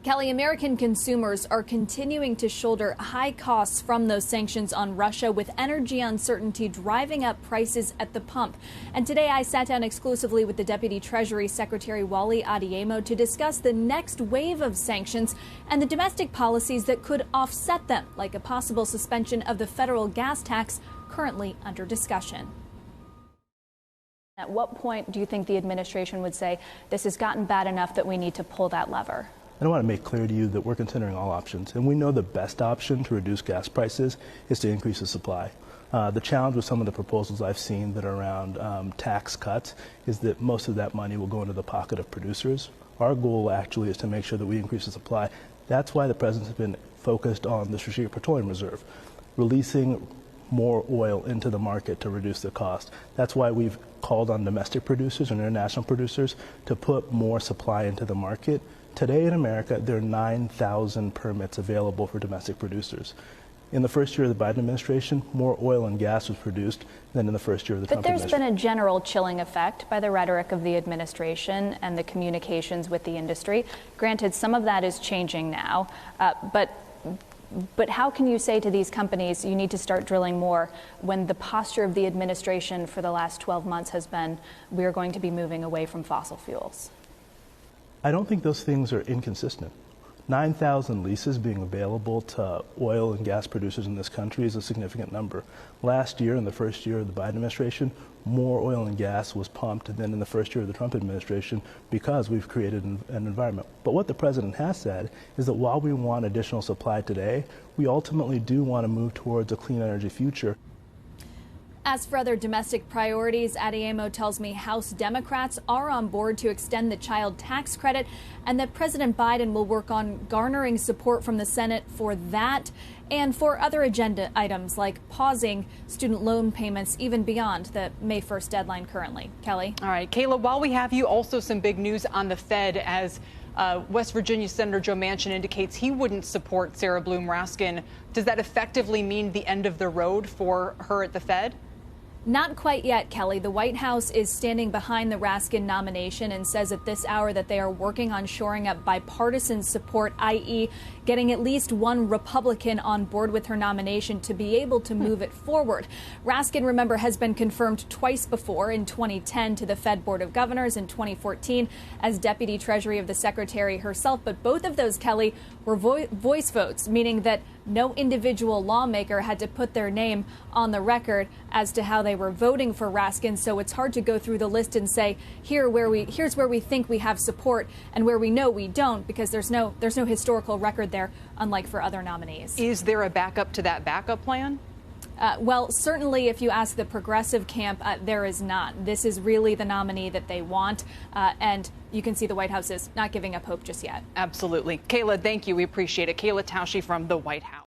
Kelly, American consumers are continuing to shoulder high costs from those sanctions on Russia, with energy uncertainty driving up prices at the pump. And today I sat down exclusively with the Deputy Treasury Secretary Wally Adeyemo to discuss the next wave of sanctions and the domestic policies that could offset them, like a possible suspension of the federal gas tax currently under discussion. At what point do you think the administration would say this has gotten bad enough that we need to pull that lever? I want to make clear to you that we're considering all options, and we know the best option to reduce gas prices is to increase the supply. The challenge with some of the proposals I've seen that are around tax cuts is that most of that money will go into the pocket of producers. Our goal actually is to make sure that we increase the supply. That's why the President has been focused on the Strategic Petroleum Reserve, releasing more oil into the market to reduce the cost. That's why we've called on domestic producers and international producers to put more supply into the market. Today in America, there are 9,000 permits available for domestic producers. In the first year of the Biden administration, more oil and gas was produced than in the first year of the Trump administration. But there's been a general chilling effect by the rhetoric of the administration and the communications with the industry. Granted, some of that is changing now, but how can you say to these companies you need to start drilling more when the posture of the administration for the last 12 months has been we're going to be moving away from fossil fuels? I don't think those things are inconsistent. 9,000 leases being available to oil and gas producers in this country is a significant number. Last year, in the first year of the Biden administration, more oil and gas was pumped than in the first year of the Trump administration because we've created an environment. But what the president has said is that while we want additional supply today, we ultimately do want to move towards a clean energy future. As for other domestic priorities, Adeyemo tells me House Democrats are on board to extend the child tax credit and that President Biden will work on garnering support from the Senate for that and for other agenda items like pausing student loan payments even beyond the May 1st deadline currently. Kelly? All right, Kayla, while we have you, also some big news on the Fed as West Virginia Senator Joe Manchin indicates he wouldn't support Sarah Bloom Raskin. Does that effectively mean the end of the road for her at the Fed? Not quite yet, Kelly. The White House is standing behind the Raskin nomination and says at this hour that they are working on shoring up bipartisan support, i.e. getting at least one Republican on board with her nomination to be able to move it forward. Raskin, remember, has been confirmed twice before, in 2010 to the Fed Board of Governors, in 2014 as Deputy Treasury of the Secretary herself. But both of those, Kelly, were voice votes, meaning that no individual lawmaker had to put their name on the record as to how they were voting for Raskin. So it's hard to go through the list and say here's where we think we have support and where we know we don't, because there's no historical record there, unlike for other nominees. Is there a backup to that backup plan? Well, certainly if you ask the progressive camp, there is not. This is really the nominee that they want. And you can see the White House is not giving up hope just yet. Absolutely. Kayla, thank you. We appreciate it. Kayla Tausche from the White House.